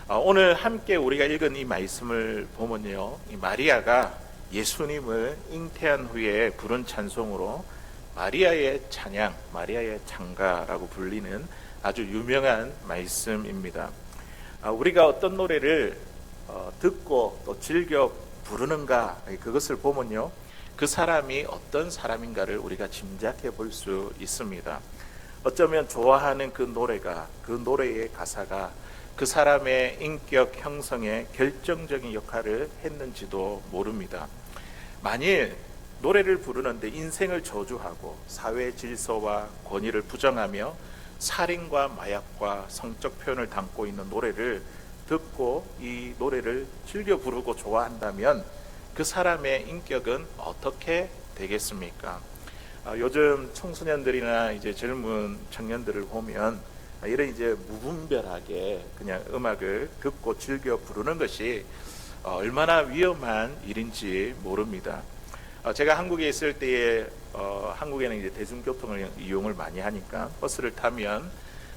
오늘 함께 우리가 읽은 이 말씀을 보면요, 이 마리아가 예수님을 잉태한 후에 부른 찬송으로 마리아의 찬양, 마리아의 창가라고 불리는 아주 유명한 말씀입니다. 우리가 어떤 노래를 듣고 또 즐겨 부르는가, 그것을 보면요, 그 사람이 어떤 사람인가를 우리가 짐작해 볼 수 있습니다. 어쩌면 좋아하는 그 노래가, 그 노래의 가사가 그 사람의 인격 형성에 결정적인 역할을 했는지도 모릅니다. 만일 노래를 부르는데 인생을 저주하고 사회 질서와 권위를 부정하며 살인과 마약과 성적 표현을 담고 있는 노래를 듣고 이 노래를 즐겨 부르고 좋아한다면 그 사람의 인격은 어떻게 되겠습니까? 요즘 청소년들이나 이제 젊은 청년들을 보면 이런 이제 무분별하게 그냥 음악을 듣고 즐겨 부르는 것이 얼마나 위험한 일인지 모릅니다. 제가 한국에 있을 때에 한국에는 이제 대중교통을 이용을 많이 하니까 버스를 타면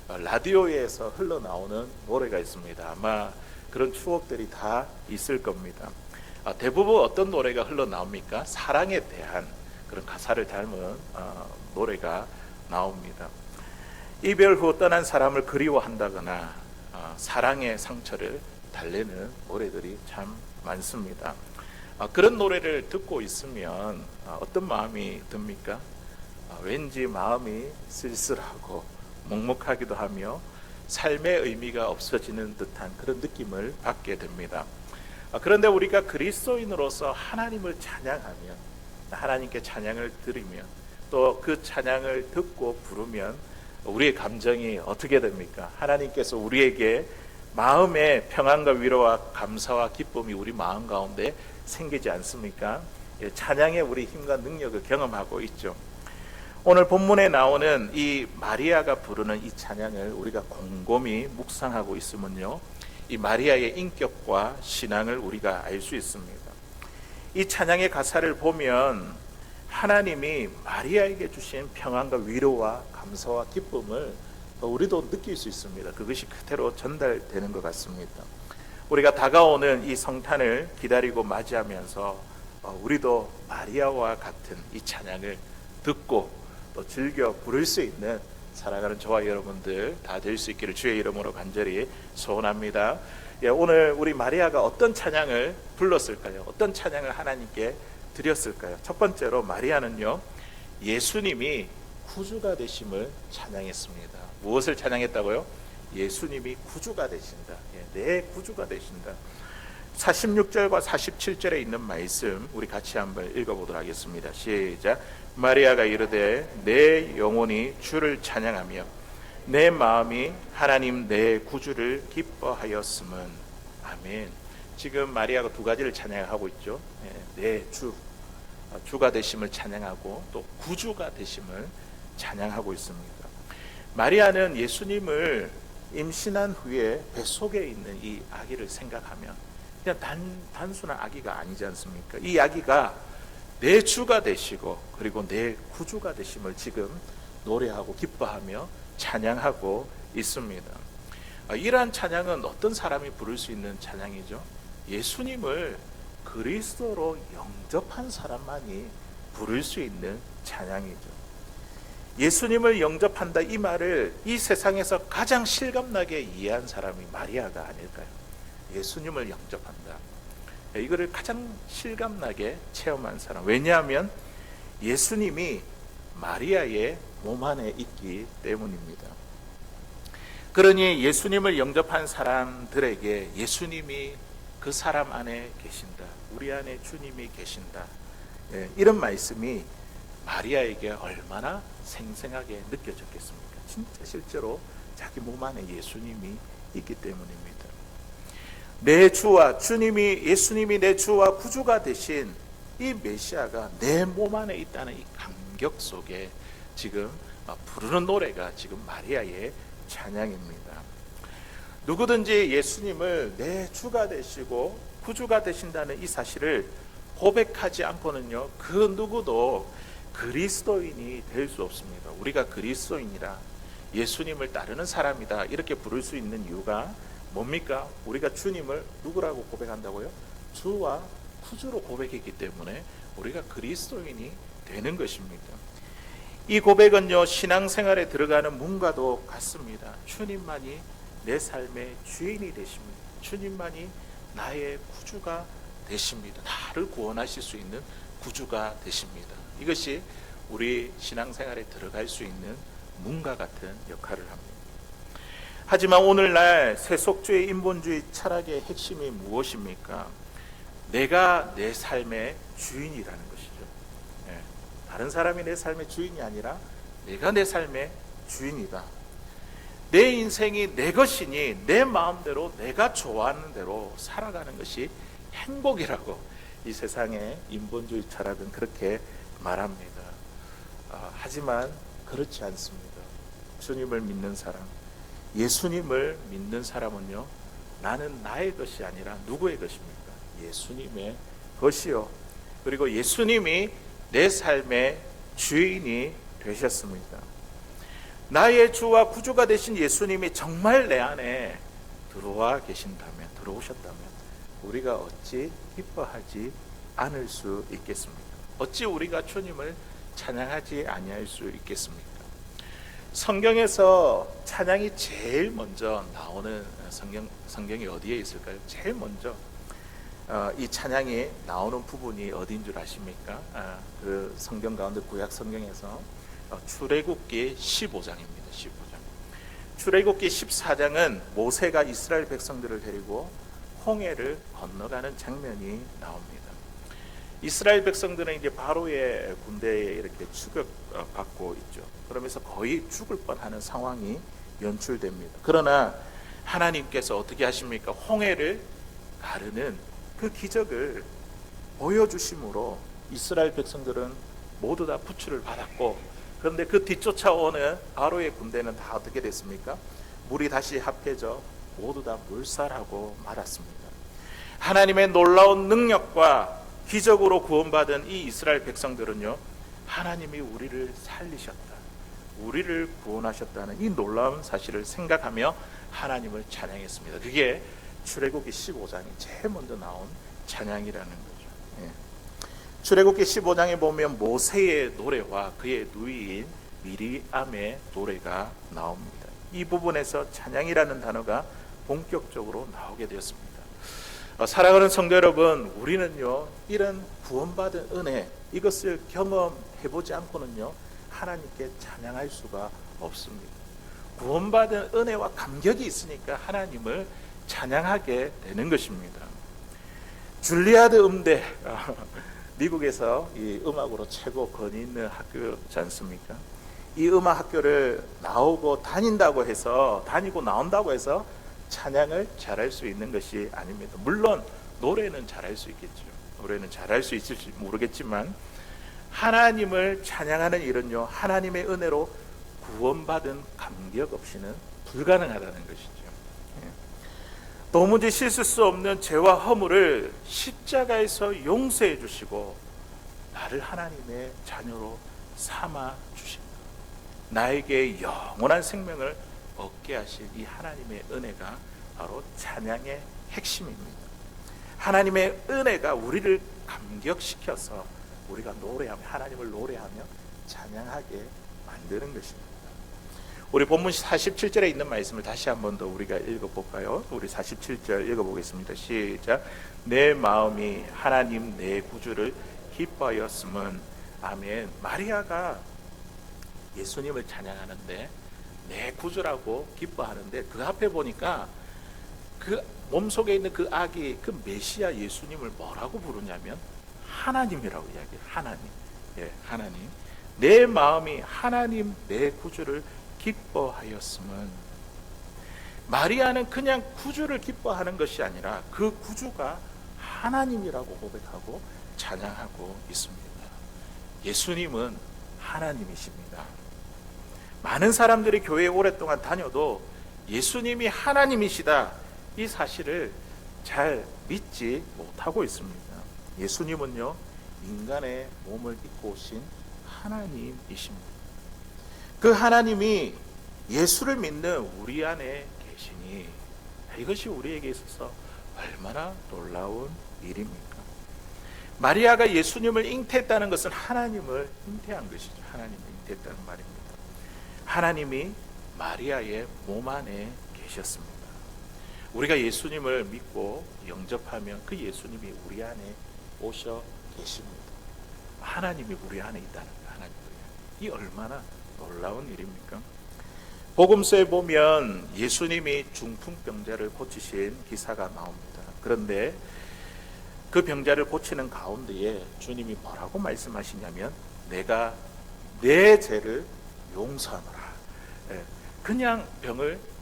라디오에서 흘러나오는 노래가 있습니다. 아마 그런 추억들이 다 있을 겁니다. 대부분 어떤 노래가 흘러나옵니까? 사랑에 대한 그런 가사를 닮은 노래가 나옵니다. 이별 후 떠난 사람을 그리워한다거나 사랑의 상처를 달래는 노래들이 참 많습니다. 그런 노래를 듣고 있으면 어떤 마음이 듭니까? 왠지 마음이 쓸쓸하고 먹먹하기도 하며 삶의 의미가 없어지는 듯한 그런 느낌을 받게 됩니다. 그런데 우리가 그리스도인으로서 하나님을 찬양하며 하나님께 찬양을 드리며 또 그 찬양을 듣고 부르면 우리의 감정이 어떻게 됩니까? 하나님께서 우리에게 마음의 평안과 위로와 감사와 기쁨이 우리 마음 가운데 생기지 않습니까? 찬양의 우리 힘과 능력을 경험하고 있죠. 오늘 본문에 나오는 이 마리아가 부르는 이 찬양을 우리가 곰곰이 묵상하고 있으면요, 이 마리아의 인격과 신앙을 우리가 알 수 있습니다. 이 찬양의 가사를 보면 하나님이 마리아에게 주신 평안과 위로와 감사와 기쁨을 우리도 느낄 수 있습니다. 그것이 그대로 전달되는 것 같습니다. 우리가 다가오는 이 성탄을 기다리고 맞이하면서 우리도 마리아와 같은 이 찬양을 듣고 또 즐겨 부를 수 있는 살아가는 저와 여러분들 다 될 수 있기를 주의 이름으로 간절히 소원합니다. 오늘 우리 마리아가 어떤 찬양을 불렀을까요? 어떤 찬양을 하나님께 드렸을까요? 첫 번째로 마리아는요, 예수님이 구주가 되심을 찬양했습니다. 무엇을 찬양했다고요? 예수님이 구주가 되신다. 내 구주가 되신다. 46절과 47절에 있는 말씀 우리 같이 한번 읽어보도록 하겠습니다. 시작. 마리아가 이르되 내 영혼이 주를 찬양하며 내 마음이 하나님 내 구주를 기뻐하였음은. 아멘. 지금 마리아가 두 가지를 찬양하고 있죠. 내 주가 되심을 찬양하고 또 구주가 되심을 찬양하고 있습니다. 마리아는 예수님을 임신한 후에 뱃속에 있는 이 아기를 생각하면 그냥 단순한 아기가 아니지 않습니까? 이 아기가 내 주가 되시고 그리고 내 구주가 되심을 지금 노래하고 기뻐하며 찬양하고 있습니다. 이러한 찬양은 어떤 사람이 부를 수 있는 찬양이죠? 예수님을 그리스도로 영접한 사람만이 부를 수 있는 찬양이죠. 예수님을 영접한다, 이 말을 이 세상에서 가장 실감나게 이해한 사람이 마리아가 아닐까요? 예수님을 영접한다, 이거를 가장 실감나게 체험한 사람. 왜냐하면 예수님이 마리아의 몸 안에 있기 때문입니다. 그러니 예수님을 영접한 사람들에게 예수님이 그 사람 안에 계신다, 우리 안에 주님이 계신다, 이런 말씀이 마리아에게 얼마나 생생하게 느껴졌겠습니까? 진짜 실제로 자기 몸 안에 예수님이 있기 때문입니다. 내 주와 주님이, 예수님이 내 주와 구주가 되신 이 메시아가 내 몸 안에 있다는 이 감격 속에 지금 부르는 노래가 지금 마리아의 찬양입니다. 누구든지 예수님을 내 주가 되시고 구주가 되신다는 이 사실을 고백하지 않고는요, 그 누구도 그리스도인이 될 수 없습니다. 우리가 그리스도인이라 예수님을 따르는 사람이다 이렇게 부를 수 있는 이유가 뭡니까? 우리가 주님을 누구라고 고백한다고요? 주와 구주로 고백했기 때문에 우리가 그리스도인이 되는 것입니다. 이 고백은요, 신앙생활에 들어가는 문과도 같습니다. 주님만이 내 삶의 주인이 되십니다. 주님만이 나의 구주가 되십니다. 나를 구원하실 수 있는 구주가 되십니다. 이것이 우리 신앙생활에 들어갈 수 있는 문과 같은 역할을 합니다. 하지만 오늘날 세속주의 인본주의 철학의 핵심이 무엇입니까? 내가 내 삶의 주인이라는 것이죠. 다른 사람이 내 삶의 주인이 아니라 내가 내 삶의 주인이다. 내 인생이 내 것이니 내 마음대로 내가 좋아하는 대로 살아가는 것이 행복이라고 이 세상의 인본주의 철학은 그렇게 말합니다. 하지만 그렇지 않습니다. 주님을 믿는 사람, 예수님을 믿는 사람은요, 나는 나의 것이 아니라 누구의 것입니까? 예수님의 것이요. 그리고 예수님이 내 삶의 주인이 되셨습니다. 나의 주와 구주가 되신 예수님이 정말 내 안에 들어오셨다면 우리가 어찌 기뻐하지 않을 수 있겠습니까? 어찌 우리가 주님을 찬양하지 아니할 수 있겠습니까? 성경에서 찬양이 제일 먼저 나오는 성경이 어디에 있을까요? 제일 먼저 이 찬양이 나오는 부분이 어디인 줄 아십니까? 그 성경 가운데 구약 성경에서 출애굽기 15장입니다. 15장. 출애굽기 14장은 모세가 이스라엘 백성들을 데리고 홍해를 건너가는 장면이 나옵니다. 이스라엘 백성들은 이제 바로의 군대에 이렇게 추격받고 있죠. 그러면서 거의 죽을 뻔하는 상황이 연출됩니다. 그러나 하나님께서 어떻게 하십니까? 홍해를 가르는 그 기적을 보여주심으로 이스라엘 백성들은 모두 다 부추를 받았고, 그런데 그 뒤쫓아오는 바로의 군대는 다 어떻게 됐습니까? 물이 다시 합해져 모두 다 물살하고 말았습니다. 하나님의 놀라운 능력과 기적으로 구원받은 이 이스라엘 백성들은요, 하나님이 우리를 살리셨다, 우리를 구원하셨다는 이 놀라운 사실을 생각하며 하나님을 찬양했습니다. 그게 출애굽기 15장이 제일 먼저 나온 찬양이라는 거죠. 출애굽기 15장에 보면 모세의 노래와 그의 누이인 미리암의 노래가 나옵니다. 이 부분에서 찬양이라는 단어가 본격적으로 나오게 되었습니다. 사랑하는 성도 여러분, 우리는요, 이런 구원받은 은혜, 이것을 경험해보지 않고는요, 하나님께 찬양할 수가 없습니다. 구원받은 은혜와 감격이 있으니까 하나님을 찬양하게 되는 것입니다. 줄리아드 음대, 미국에서 이 음악으로 최고 권위 있는 학교지 않습니까? 이 음악 학교를 다니고 나온다고 해서 찬양을 잘할 수 있는 것이 아닙니다. 물론 노래는 잘할 수 있겠죠. 노래는 잘할 수 있을지 모르겠지만 하나님을 찬양하는 일은요, 하나님의 은혜로 구원받은 감격 없이는 불가능하다는 것이죠. 도무지 씻을 수 없는 죄와 허물을 십자가에서 용서해 주시고 나를 하나님의 자녀로 삼아 주십니다. 나에게 영원한 생명을 얻게 하실 이 하나님의 은혜가 바로 찬양의 핵심입니다. 하나님의 은혜가 우리를 감격시켜서 우리가 노래하며, 하나님을 노래하며 찬양하게 만드는 것입니다. 우리 본문 47절에 있는 말씀을 다시 한 번 더 우리가 읽어볼까요? 우리 47절 읽어보겠습니다. 시작. 내 마음이 하나님 내 구주를 기뻐하였음은. 아멘. 마리아가 예수님을 찬양하는데 내 구주라고 기뻐하는데 그 앞에 보니까 그 몸속에 있는 그 아기, 그 메시아 예수님을 뭐라고 부르냐면 하나님이라고 이야기해요. 하나님. 하나님. 내 마음이 하나님 내 구주를 기뻐하였음은. 마리아는 그냥 구주를 기뻐하는 것이 아니라 그 구주가 하나님이라고 고백하고 찬양하고 있습니다. 예수님은 하나님이십니다. 많은 사람들이 교회에 오랫동안 다녀도 예수님이 하나님이시다, 이 사실을 잘 믿지 못하고 있습니다. 예수님은요, 인간의 몸을 입고 오신 하나님이십니다. 그 하나님이 예수를 믿는 우리 안에 계시니 이것이 우리에게 있어서 얼마나 놀라운 일입니까? 마리아가 예수님을 잉태했다는 것은 하나님을 잉태한 것이죠. 하나님을 잉태했다는 말입니다. 하나님이 마리아의 몸 안에 계셨습니다. 우리가 예수님을 믿고 영접하면 그 예수님이 우리 안에 오셔 계십니다. 하나님이 우리 안에 있다는 거예요. 하나님 우리 안에. 이 얼마나 놀라운 일입니까? 복음서에 보면 예수님이 중풍병자를 고치신 기사가 나옵니다. 그런데 그 병자를 고치는 가운데에 주님이 뭐라고 말씀하시냐면 내가 내 죄를 용서하노라. 그냥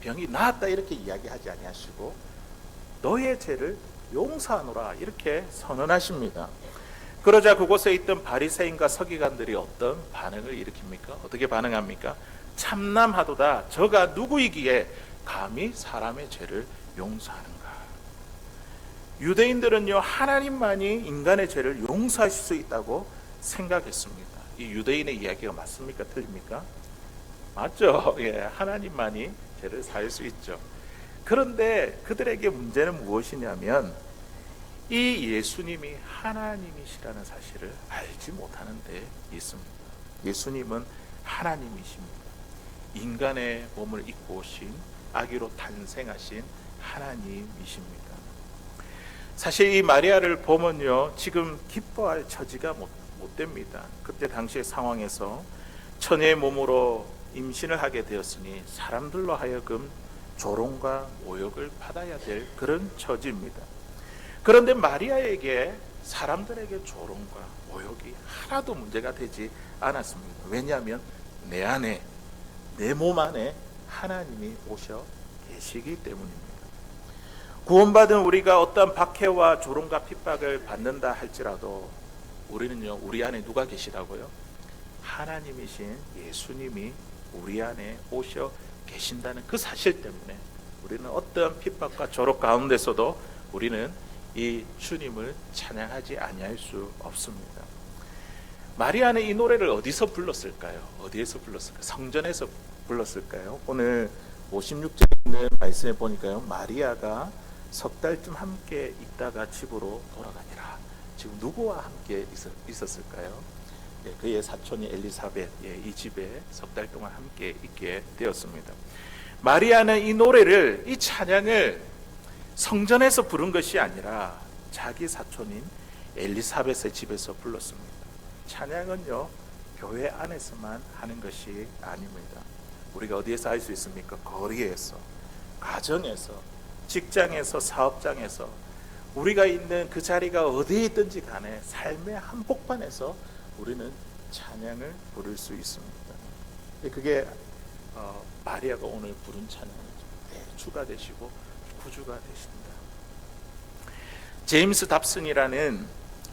병이 나았다 이렇게 이야기하지 아니하시고 너의 죄를 용서하노라 이렇게 선언하십니다. 그러자 그곳에 있던 바리새인과 서기관들이 어떤 반응을 일으킵니까? 어떻게 반응합니까? 참남하도다. 저가 누구이기에 감히 사람의 죄를 용서하는가? 유대인들은요 하나님만이 인간의 죄를 용서하실 수 있다고 생각했습니다. 이 유대인의 이야기가 맞습니까? 틀립니까? 맞죠. 예, 하나님만이 죄를 사할 수 있죠. 그런데 그들에게 문제는 무엇이냐면 이 예수님이 하나님이시라는 사실을 알지 못하는 데 있습니다. 예수님은 하나님이십니다. 인간의 몸을 입고 오신 아기로 탄생하신 하나님이십니다. 사실 이 마리아를 보면요 지금 기뻐할 처지가 못 됩니다. 그때 당시의 상황에서 처녀의 몸으로 임신을 하게 되었으니 사람들로 하여금 조롱과 모욕을 받아야 될 그런 처지입니다. 그런데 마리아에게 사람들에게 조롱과 모욕이 하나도 문제가 되지 않았습니다. 왜냐하면 내 안에 내 몸 안에 하나님이 오셔 계시기 때문입니다. 구원받은 우리가 어떤 박해와 조롱과 핍박을 받는다 할지라도 우리는요 우리 안에 누가 계시라고요? 하나님이신 예수님이 우리 안에 오셔 계신다는 그 사실 때문에 우리는 어떤 핍박과 조롱 가운데서도 우리는 이 주님을 찬양하지 아니할 수 없습니다. 마리아는 이 노래를 어디서 불렀을까요? 어디에서 불렀을까요? 성전에서 불렀을까요? 오늘 56절에 있는 말씀에 보니까요 마리아가 석 달쯤 함께 있다가 집으로 돌아가니라. 지금 누구와 함께 있었을까요? 예, 그의 사촌이 엘리사벳, 이 집에 석 달 동안 함께 있게 되었습니다. 마리아는 이 노래를, 이 찬양을 성전에서 부른 것이 아니라 자기 사촌인 엘리사벳의 집에서 불렀습니다. 찬양은요 교회 안에서만 하는 것이 아닙니다. 우리가 어디에서 할 수 있습니까? 거리에서, 가정에서, 직장에서, 사업장에서, 우리가 있는 그 자리가 어디에 있든지 간에 삶의 한복판에서 우리는 찬양을 부를 수 있습니다. 그게 마리아가 오늘 부른 찬양이죠. 주가 되시고 구주가 되신다. 제임스 답슨이라는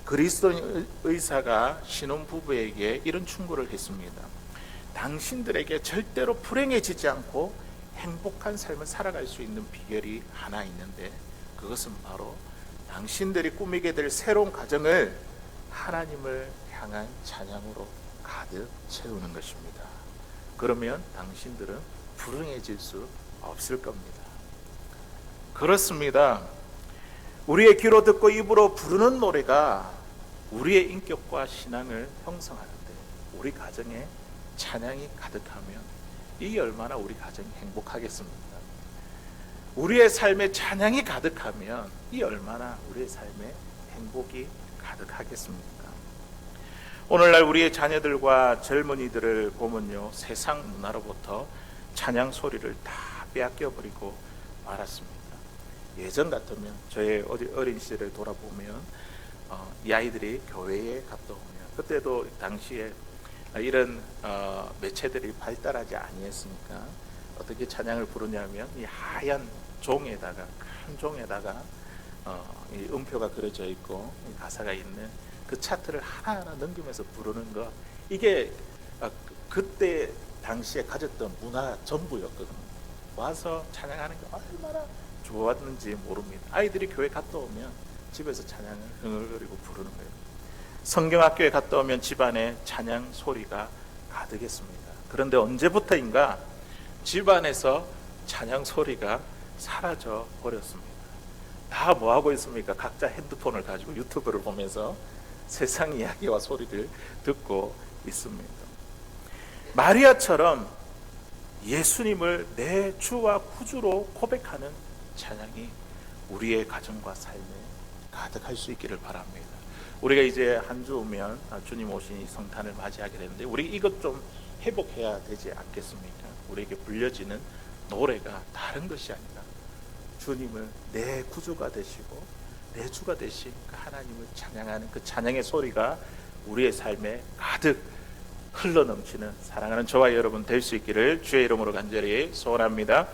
그리스도인 의사가 신혼부부에게 이런 충고를 했습니다. 당신들에게 절대로 불행해지지 않고 행복한 삶을 살아갈 수 있는 비결이 하나 있는데 그것은 바로 당신들이 꾸미게 될 새로운 가정을 하나님을 향한 찬양으로 가득 채우는 것입니다. 그러면 당신들은 불행해질 수 없을 겁니다. 그렇습니다. 우리의 귀로 듣고 입으로 부르는 노래가 우리의 인격과 신앙을 형성하는데 우리 가정에 찬양이 가득하면 이 얼마나 우리 가정이 행복하겠습니까? 우리의 삶에 찬양이 가득하면 이 얼마나 우리의 삶에 행복이 가득하겠습니까? 오늘날 우리의 자녀들과 젊은이들을 보면요 세상 문화로부터 찬양 소리를 다 빼앗겨버리고 말았습니다. 예전 같으면 저의 어린 시절을 돌아보면 이 아이들이 교회에 갔다 오면 그때도 당시에 이런 매체들이 발달하지 아니했으니까 어떻게 찬양을 부르냐면 이 하얀 종에다가 큰 종에다가 이 음표가 그려져 있고 이 가사가 있는 그 차트를 하나하나 넘기면서 부르는 것 이게 그때 당시에 가졌던 문화 전부였거든요. 와서 찬양하는 게 얼마나 좋았는지 모릅니다. 아이들이 교회 갔다 오면 집에서 찬양을 흥얼거리고 부르는 거예요. 성경학교에 갔다 오면 집안에 찬양 소리가 가득했습니다. 그런데 언제부터인가 집안에서 찬양 소리가 사라져 버렸습니다. 다 뭐하고 있습니까? 각자 핸드폰을 가지고 유튜브를 보면서 세상 이야기와 소리를 듣고 있습니다. 마리아처럼 예수님을 내 주와 구주로 고백하는 찬양이 우리의 가정과 삶에 가득할 수 있기를 바랍니다. 우리가 이제 한 주 오면 주님 오신 성탄을 맞이하게 되는데 우리 이것 좀 회복해야 되지 않겠습니까? 우리에게 불려지는 노래가 다른 것이 아니라 주님을 내 구주가 되시고 내 주가 되신 그 하나님을 찬양하는 그 찬양의 소리가 우리의 삶에 가득 흘러넘치는 사랑하는 저와 여러분 될 수 있기를 주의 이름으로 간절히 소원합니다.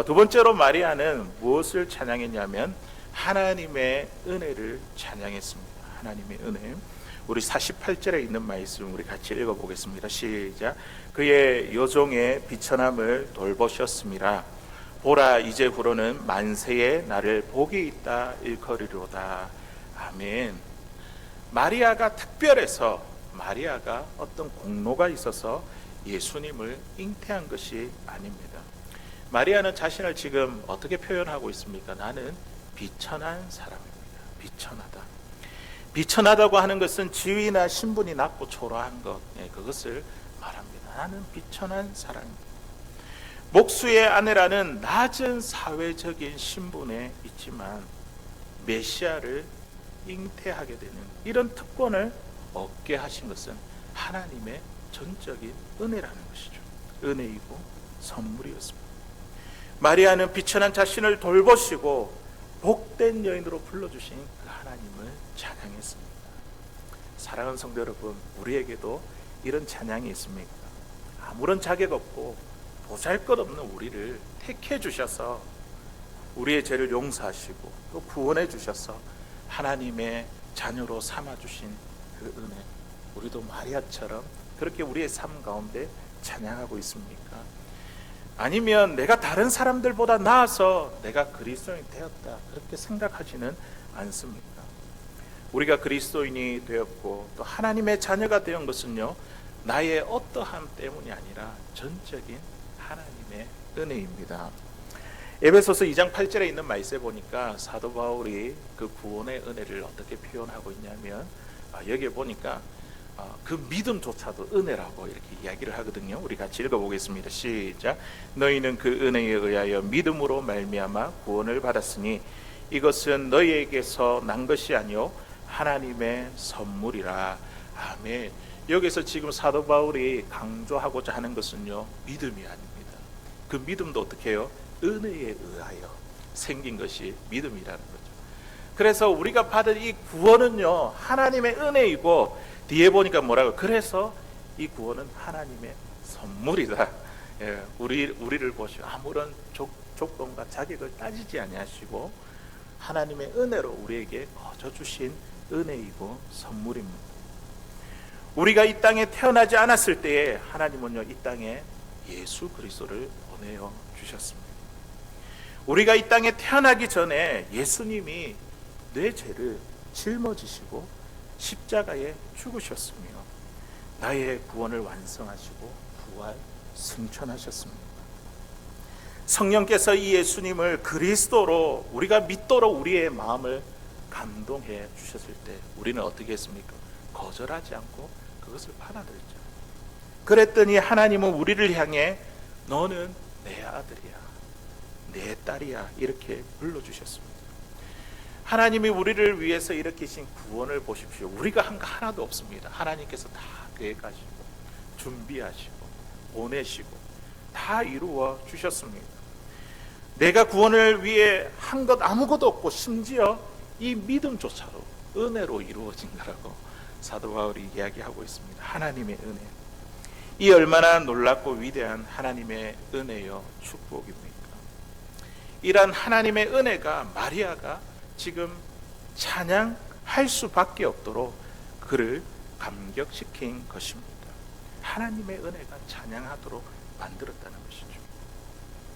두 번째로 마리아는 무엇을 찬양했냐면 하나님의 은혜를 찬양했습니다. 하나님의 은혜. 우리 48절에 있는 말씀 우리 같이 읽어보겠습니다. 시작. 그의 여종의 비천함을 돌보셨습니다. 보라, 이제후로는 만세의 나를 복이 있다 일컬으리로다. 아멘. 마리아가 특별해서, 마리아가 어떤 공로가 있어서 예수님을 잉태한 것이 아닙니다. 마리아는 자신을 지금 어떻게 표현하고 있습니까? 나는 비천한 사람입니다. 비천하다. 비천하다고 하는 것은 지위나 신분이 낮고 초라한 것, 그것을 말합니다. 나는 비천한 사람입니다. 목수의 아내라는 낮은 사회적인 신분에 있지만 메시아를 잉태하게 되는 이런 특권을 얻게 하신 것은 하나님의 전적인 은혜라는 것이죠. 은혜이고 선물이었습니다. 마리아는 비천한 자신을 돌보시고 복된 여인으로 불러주신 그 하나님을 찬양했습니다. 사랑하는 성도 여러분, 우리에게도 이런 찬양이 있습니까? 아무런 자격 없고 보잘것없는 우리를 택해 주셔서 우리의 죄를 용서하시고 또 구원해 주셔서 하나님의 자녀로 삼아주신 그 은혜, 우리도 마리아처럼 그렇게 우리의 삶 가운데 찬양하고 있습니까? 아니면 내가 다른 사람들보다 나아서 내가 그리스도인이 되었다 그렇게 생각하지는 않습니까? 우리가 그리스도인이 되었고 또 하나님의 자녀가 된 것은요, 나의 어떠함 때문이 아니라 전적인 하나님의 은혜입니다. 에베소서 2장 8절에 있는 말씀에 보니까 사도 바울이 그 구원의 은혜를 어떻게 표현하고 있냐면 여기에 보니까 그 믿음조차도 은혜라고 이렇게 이야기를 하거든요. 우리 같이 읽어보겠습니다. 시작. 너희는 그 은혜에 의하여 믿음으로 말미암아 구원을 받았으니 이것은 너희에게서 난 것이 아니요 하나님의 선물이라. 아멘. 여기서 지금 사도 바울이 강조하고자 하는 것은요, 믿음이 아닙니다. 그 믿음도 어떻게 해요? 은혜에 의하여 생긴 것이 믿음이라는 거죠. 그래서 우리가 받은 이 구원은요, 하나님의 은혜이고 뒤에 보니까 뭐라고? 그래서 이 구원은 하나님의 선물이다. 예, 우리를 보시고 아무런 조건과 자격을 따지지 아니하시고 하나님의 은혜로 우리에게 거저 주신 은혜이고 선물입니다. 우리가 이 땅에 태어나지 않았을 때에 하나님은요, 이 땅에 예수 그리스도를 보내어 주셨습니다. 우리가 이 땅에 태어나기 전에 예수님이 내 죄를 짊어지시고 십자가에 죽으셨으며 나의 구원을 완성하시고 부활 승천하셨습니다. 성령께서 이 예수님을 그리스도로 우리가 믿도록 우리의 마음을 감동해 주셨을 때 우리는 어떻게 했습니까? 거절하지 않고 그것을 받아들였죠. 그랬더니 하나님은 우리를 향해 너는 내 아들이야, 내 딸이야 이렇게 불러주셨습니다. 하나님이 우리를 위해서 일으키신 구원을 보십시오. 우리가 한 거 하나도 없습니다. 하나님께서 다 계획하시고 준비하시고 보내시고 다 이루어 주셨습니다. 내가 구원을 위해 한 것 아무것도 없고 심지어 이 믿음조차도 은혜로 이루어진 거라고 사도 바울이 이야기하고 있습니다. 하나님의 은혜. 이 얼마나 놀랍고 위대한 하나님의 은혜요 축복입니까? 이러한 하나님의 은혜가 마리아가 지금 찬양할 수밖에 없도록 그를 감격시킨 것입니다. 하나님의 은혜가 찬양하도록 만들었다는 것이죠.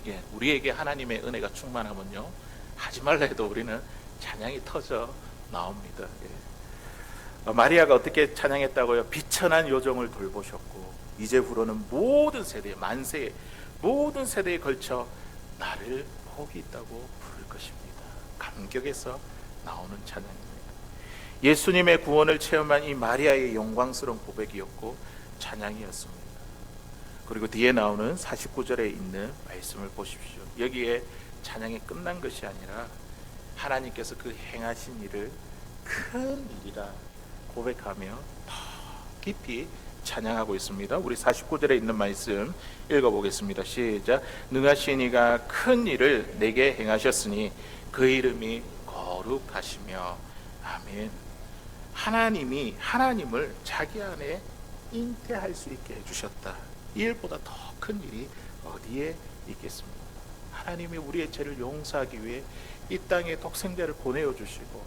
예, 우리에게 하나님의 은혜가 충만하면요, 하지 말라 해도 우리는 찬양이 터져 나옵니다. 예. 마리아가 어떻게 찬양했다고요? 비천한 여종을 돌보셨고 이제후로는 모든 세대, 만세의 모든 세대에 걸쳐 나를 복이 있다고 부를 것입니다. 감격에서 나오는 찬양입니다. 예수님의 구원을 체험한 이 마리아의 영광스러운 고백이었고 찬양이었습니다. 그리고 뒤에 나오는 49절에 있는 말씀을 보십시오. 여기에 찬양이 끝난 것이 아니라 하나님께서 그 행하신 일을 큰 일이라 고백하며 더 깊이 찬양하고 있습니다. 우리 49절에 있는 말씀 읽어보겠습니다. 시작. 능하신 이가 큰 일을 내게 행하셨으니 그 이름이 거룩하시며. 아멘. 하나님이 하나님을 자기 안에 잉태할 수 있게 해주셨다. 이 일보다 더 큰 일이 어디에 있겠습니까? 하나님이 우리의 죄를 용서하기 위해 이 땅에 독생자를 보내어 주시고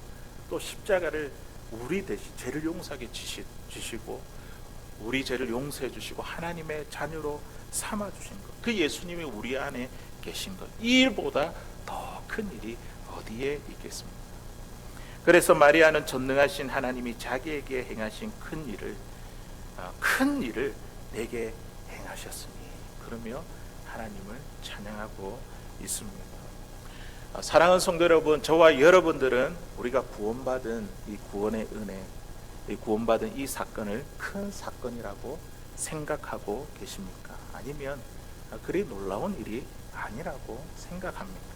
또 십자가를 우리 대신 죄를 용서하게 지시고 우리 죄를 용서해 주시고 하나님의 자녀로 삼아 주신 것, 그 예수님이 우리 안에 계신 것, 이 일보다 더 큰 일이 어디에 있겠습니까? 그래서 마리아는 전능하신 하나님이 자기에게 행하신 큰 일을 내게 행하셨으니 그러며 하나님을 찬양하고 있습니다. 사랑하는 성도 여러분, 저와 여러분들은 우리가 구원받은 이 구원의 은혜, 구원받은 이 사건을 큰 사건이라고 생각하고 계십니까? 아니면 그리 놀라운 일이 아니라고 생각합니까?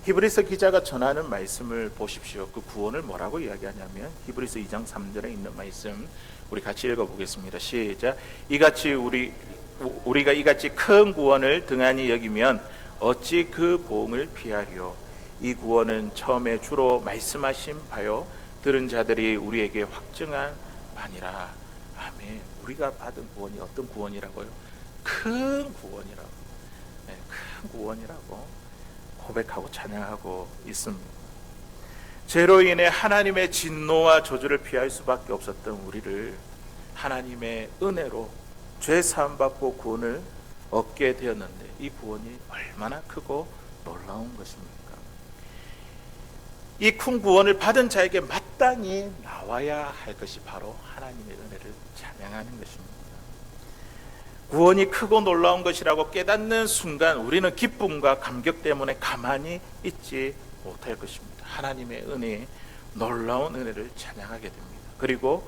히브리서 기자가 전하는 말씀을 보십시오. 그 구원을 뭐라고 이야기하냐면 히브리서 2장 3절에 있는 말씀 우리 같이 읽어보겠습니다. 시작. 우리가 이같이 큰 구원을 등한히 여기면 어찌 그 보응을 피하리요. 이 구원은 처음에 주로 말씀하신 바요 들은 자들이 우리에게 확증한 바니라. 아멘. 우리가 받은 구원이 어떤 구원이라고요? 큰 구원이라고. 네, 큰 구원이라고 고백하고 찬양하고 있습니다. 죄로 인해 하나님의 진노와 저주를 피할 수밖에 없었던 우리를 하나님의 은혜로 죄 사함 받고 구원을 얻게 되었는데 이 구원이 얼마나 크고 놀라운 것입니까? 이 큰 구원을 받은 자에게 마땅히 나와야 할 것이 바로 하나님의 은혜를 찬양하는 것입니다. 구원이 크고 놀라운 것이라고 깨닫는 순간 우리는 기쁨과 감격 때문에 가만히 있지 못할 것입니다. 하나님의 은혜, 놀라운 은혜를 찬양하게 됩니다. 그리고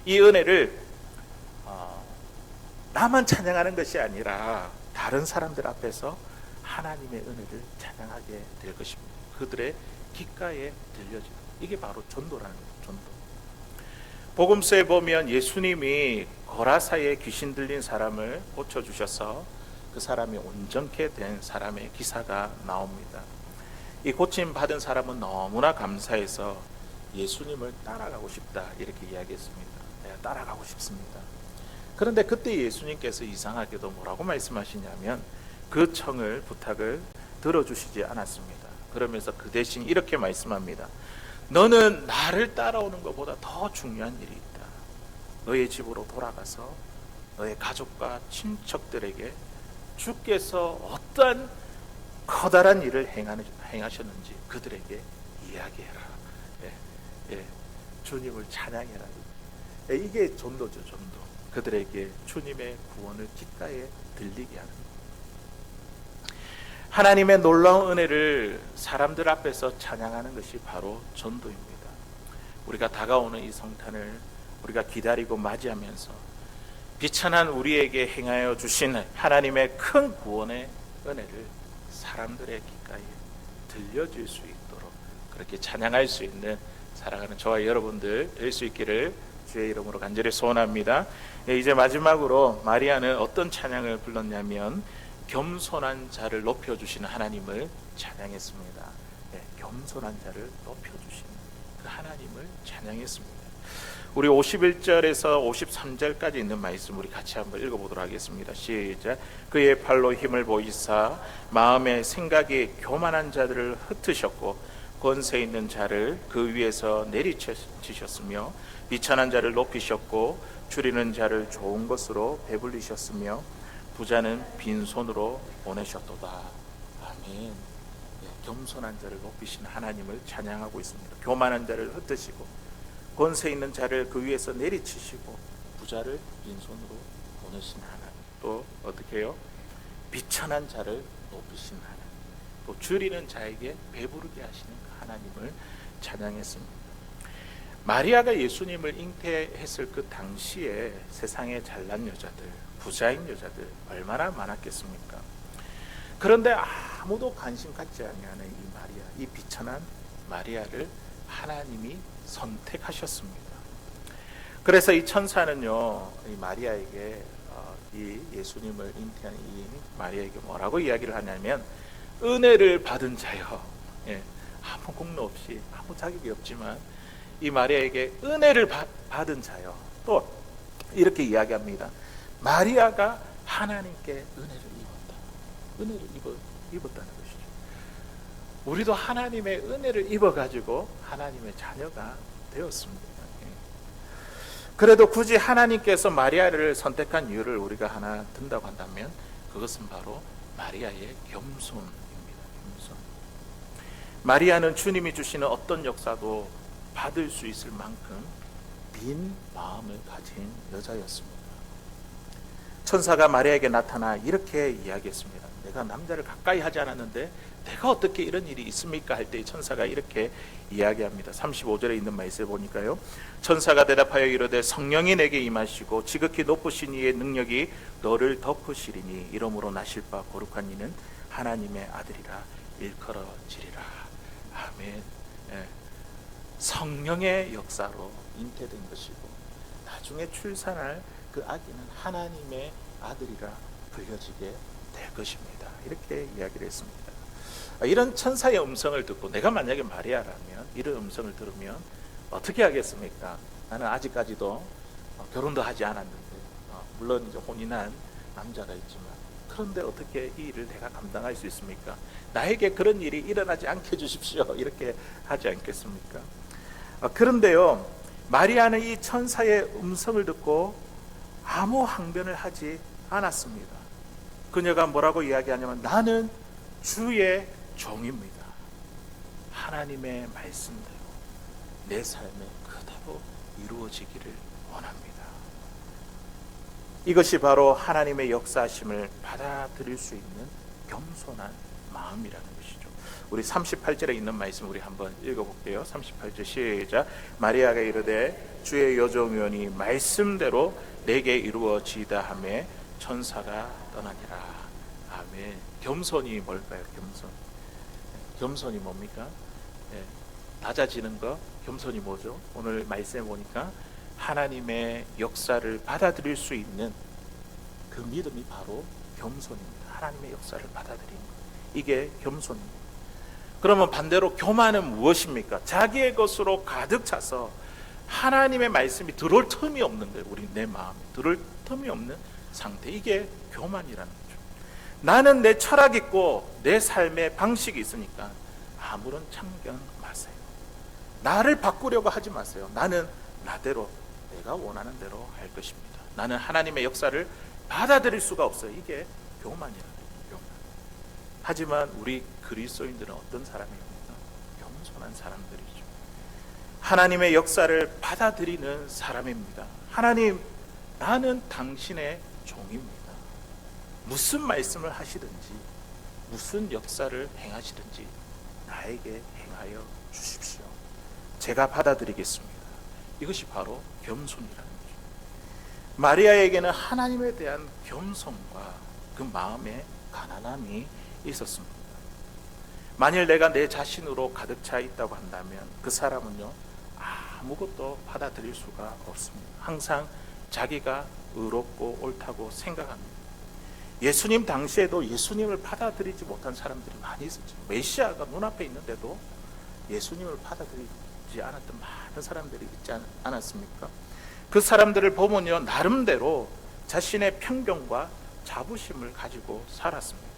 이 은혜를 나만 찬양하는 것이 아니라 다른 사람들 앞에서 하나님의 은혜를 찬양하게 될 것입니다. 그들의 귓가에 들려지는, 이게 바로 전도라는 거예요. 전도. 복음서에 보면 예수님이 거라사에 귀신 들린 사람을 고쳐주셔서 그 사람이 온전케 된 사람의 기사가 나옵니다. 이 고침 받은 사람은 너무나 감사해서 예수님을 따라가고 싶다 이렇게 이야기했습니다. 내가 따라가고 싶습니다. 그런데 그때 예수님께서 이상하게도 뭐라고 말씀하시냐면 그 청을, 부탁을 들어주시지 않았습니다. 그러면서 그 대신 이렇게 말씀합니다. 너는 나를 따라오는 것보다 더 중요한 일이 있다. 너의 집으로 돌아가서 너의 가족과 친척들에게 주께서 어떤 커다란 일을 행하셨는지 그들에게 이야기해라. 주님을 찬양해라. 이게 전도죠, 전도. 그들에게 주님의 구원을 귓가에 들리게 하는 것. 하나님의 놀라운 은혜를 사람들 앞에서 찬양하는 것이 바로 전도입니다. 우리가 다가오는 이 성탄을 우리가 기다리고 맞이하면서 비천한 우리에게 행하여 주신 하나님의 큰 구원의 은혜를 사람들의 귓가에 들려줄 수 있도록 그렇게 찬양할 수 있는 사랑하는 저와 여러분들 될 수 있기를 주의 이름으로 간절히 소원합니다. 이제 마지막으로 마리아는 어떤 찬양을 불렀냐면 겸손한 자를 높여주시는 하나님을 찬양했습니다. 겸손한 자를 높여주시는 그 하나님을 찬양했습니다. 우리 51절에서 53절까지 있는 말씀 우리 같이 한번 읽어보도록 하겠습니다. 시작. 그의 팔로 힘을 보이사 마음의 생각이 교만한 자들을 흩으셨고 권세 있는 자를 그 위에서 내리치셨으며 비천한 자를 높이셨고 줄이는 자를 좋은 것으로 배불리셨으며 부자는 빈손으로 보내셨도다. 아멘. 겸손한 자를 높이신 하나님을 찬양하고 있습니다. 교만한 자를 흩으시고 권세 있는 자를 그 위에서 내리치시고 부자를 빈손으로 보내신 하나님. 또 어떻게 해요? 비천한 자를 높이신 하나님. 또 줄이는 자에게 배부르게 하시는 그 하나님을 찬양했습니다. 마리아가 예수님을 잉태했을 그 당시에 세상에 잘난 여자들, 부자인 여자들 얼마나 많았겠습니까? 그런데 아무도 관심 갖지 아니하는 이 마리아, 이 비천한 마리아를 하나님이 선택하셨습니다. 그래서 이 천사는요, 이 마리아에게 이 예수님을 잉태한 이 마리아에게 뭐라고 이야기를 하냐면, 은혜를 받은 자여, 아무 공로 없이 아무 자격이 없지만 이 마리아에게 은혜를 받은 자여, 또 이렇게 이야기합니다. 마리아가 하나님께 은혜를 입었다는 것이죠. 우리도 하나님의 은혜를 입어가지고 하나님의 자녀가 되었습니다. 그래도 굳이 하나님께서 마리아를 선택한 이유를 우리가 하나 든다고 한다면 그것은 바로 마리아의 겸손입니다. 겸손. 마리아는 주님이 주시는 어떤 역사도 받을 수 있을 만큼 빈 마음을 가진 여자였습니다. 천사가 마리아에게 나타나 이렇게 이야기했습니다. 내가 남자를 가까이 하지 않았는데 내가 어떻게 이런 일이 있습니까? 할 때 천사가 이렇게 이야기합니다. 35절에 있는 말씀에 보니까요, 천사가 대답하여 이르되 성령이 내게 임하시고 지극히 높으신 이의 능력이 너를 덮으시리니 이러므로 나실 바 거룩한 이는 하나님의 아들이라 일컬어지리라. 아멘. 성령의 역사로 잉태된 것이고 나중에 출산할 그 아기는 하나님의 아들이라 불려지게 될 것입니다. 이렇게 이야기를 했습니다. 이런 천사의 음성을 듣고 내가 만약에 마리아라면 이런 음성을 들으면 어떻게 하겠습니까? 나는 아직까지도 결혼도 하지 않았는데, 물론 이제 혼인한 남자가 있지만, 그런데 어떻게 이 일을 내가 감당할 수 있습니까? 나에게 그런 일이 일어나지 않게 해주십시오. 이렇게 하지 않겠습니까? 그런데요, 마리아는 이 천사의 음성을 듣고 아무 항변을 하지 않았습니다. 그녀가 뭐라고 이야기하냐면, 나는 주의 종입니다. 하나님의 말씀대로 내 삶에 그대로 이루어지기를 원합니다. 이것이 바로 하나님의 역사하심을 받아들일 수 있는 겸손한 마음이라는 것이죠. 우리 38절에 있는 말씀 우리 한번 읽어볼게요. 38절 시작. 마리아가 이르되 주의 여종이오니 말씀대로 내게 이루어지이다 하매 천사가 떠나니라. 아멘. 겸손이 뭘까요? 겸손이 뭡니까? 낮아지는 것. 겸손이 뭐죠? 오늘 말씀에 보니까 하나님의 역사를 받아들일 수 있는 그 믿음이 바로 겸손입니다. 하나님의 역사를 받아들이는 것. 이게 겸손입니다. 그러면 반대로 교만은 무엇입니까? 자기의 것으로 가득 차서 하나님의 말씀이 들어올 틈이 없는 거예요. 내 마음에 들어올 틈이 없는 상태. 이게 교만이라는 거죠. 나는 내 철학 있고 내 삶의 방식이 있으니까 아무런 참견 마세요. 나를 바꾸려고 하지 마세요. 나는 나대로, 내가 원하는 대로 할 것입니다. 나는 하나님의 역사를 받아들일 수가 없어요. 이게 교만이라는 거예요. 하지만 우리 그리스도인들은 어떤 사람입니까? 겸손한 사람들이죠. 하나님의 역사를 받아들이는 사람입니다. 하나님, 나는 당신의 종입니다. 무슨 말씀을 하시든지 무슨 역사를 행하시든지 나에게 행하여 주십시오. 제가 받아들이겠습니다. 이것이 바로 겸손이라는 거죠. 마리아에게는 하나님에 대한 겸손과 그 마음의 가난함이 있었습니다. 만일 내가 내 자신으로 가득 차 있다고 한다면 그 사람은요, 아무것도 받아들일 수가 없습니다. 항상 자기가 의롭고 옳다고 생각합니다. 예수님 당시에도 예수님을 받아들이지 못한 사람들이 많이 있었죠. 메시아가 눈앞에 있는데도 예수님을 받아들이지 않았던 많은 사람들이 있지 않았습니까? 그 사람들을 보면요, 나름대로 자신의 편견과 자부심을 가지고 살았습니다.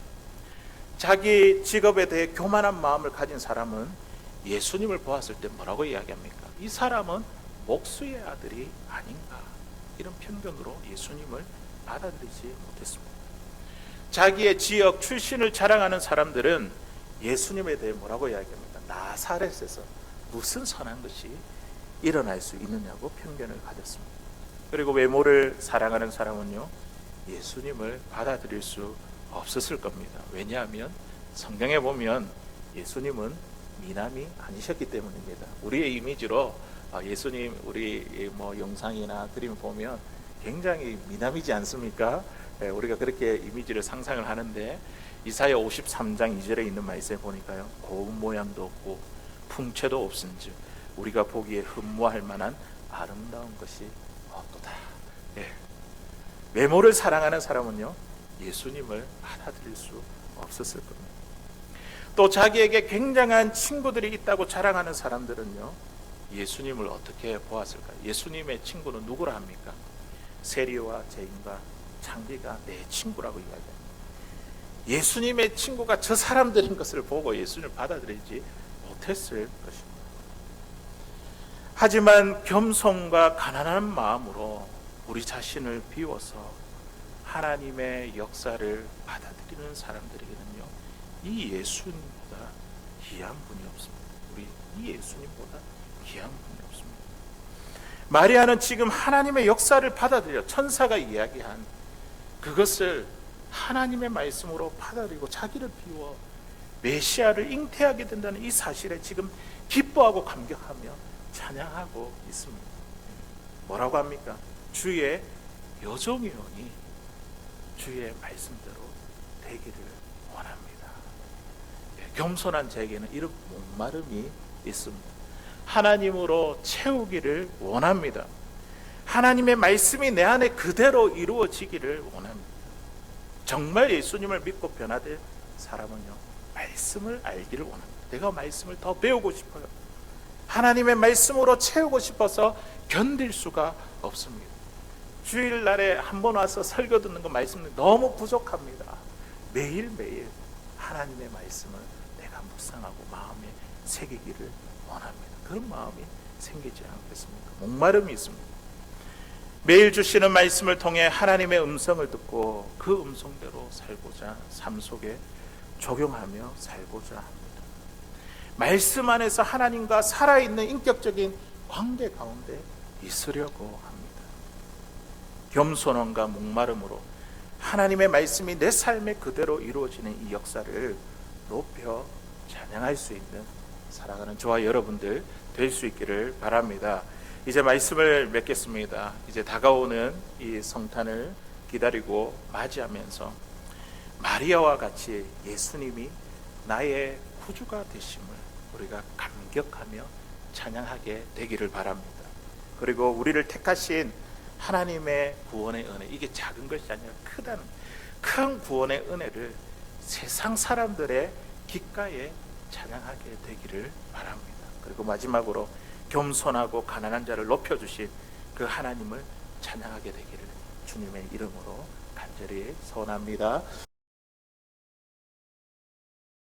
자기 직업에 대해 교만한 마음을 가진 사람은 예수님을 보았을 때 뭐라고 이야기합니까? 이 사람은 목수의 아들이 아닌가, 이런 편견으로 예수님을 받아들이지 못했습니다. 자기의 지역 출신을 자랑하는 사람들은 예수님에 대해 뭐라고 이야기합니까? 나사렛에서 무슨 선한 것이 일어날 수 있느냐고 편견을 가졌습니다. 그리고 외모를 사랑하는 사람은요, 예수님을 받아들일 수 없었을 겁니다. 왜냐하면 성경에 보면 예수님은 미남이 아니셨기 때문입니다. 우리의 이미지로 예수님 우리 뭐 영상이나 그림 보면 굉장히 미남이지 않습니까? 우리가 그렇게 이미지를 상상을 하는데 이사야 53장 2절에 있는 말씀에 보니까요, 고운 모양도 없고 풍채도 없은즉 우리가 보기에 흠모할 만한 아름다운 것이 없도다. 외모를 사랑하는 사람은요, 예수님을 받아들일 수 없었을 겁니다. 또 자기에게 굉장한 친구들이 있다고 자랑하는 사람들은요, 예수님을 어떻게 보았을까요? 예수님의 친구는 누구라 합니까? 세리와 죄인과 창기가 내 친구라고 이야기합니다. 예수님의 친구가 저 사람들인 것을 보고 예수님을 받아들이지 못했을 것입니다. 하지만 겸손과 가난한 마음으로 우리 자신을 비워서 하나님의 역사를 받아들이는 사람들에게는요, 이 예수님보다 귀한 분이 없습니다. 우리 이 예수님보다 귀한 분이 없습니다. 마리아는 지금 하나님의 역사를 받아들여 천사가 이야기한 그것을 하나님의 말씀으로 받아들이고 자기를 비워 메시아를 잉태하게 된다는 이 사실에 지금 기뻐하고 감격하며 찬양하고 있습니다. 뭐라고 합니까? 주의 여종이오니 주의 말씀대로 되기를 원합니다. 겸손한 자에게는 이런 목마름이 있습니다. 하나님으로 채우기를 원합니다. 하나님의 말씀이 내 안에 그대로 이루어지기를 원합니다. 정말 예수님을 믿고 변화될 사람은요, 말씀을 알기를 원합니다. 내가 말씀을 더 배우고 싶어요. 하나님의 말씀으로 채우고 싶어서 견딜 수가 없습니다. 주일날에 한 번 와서 설교 듣는 거 말씀이 너무 부족합니다. 매일매일 하나님의 말씀을 내가 묵상하고 마음에 새기기를 원합니다. 그런 마음이 생기지 않겠습니까? 목마름이 있습니다. 매일 주시는 말씀을 통해 하나님의 음성을 듣고 그 음성대로 살고자 삶 속에 적용하며 살고자 합니다. 말씀 안에서 하나님과 살아있는 인격적인 관계 가운데 있으려고 합니다. 겸손함과 목마름으로 하나님의 말씀이 내 삶에 그대로 이루어지는 이 역사를 높여 찬양할 수 있는 살아가는 저와 여러분들 될 수 있기를 바랍니다. 이제 말씀을 맺겠습니다. 이제 다가오는 이 성탄을 기다리고 맞이하면서 마리아와 같이 예수님이 나의 구주가 되심을 우리가 감격하며 찬양하게 되기를 바랍니다. 그리고 우리를 택하신 하나님의 구원의 은혜, 이게 작은 것이 아니라 크다는 큰 구원의 은혜를 세상 사람들의 귓가에 찬양하게 되기를 바랍니다. 그리고 마지막으로 겸손하고 가난한 자를 높여주신 그 하나님을 찬양하게 되기를 주님의 이름으로 간절히 소원합니다.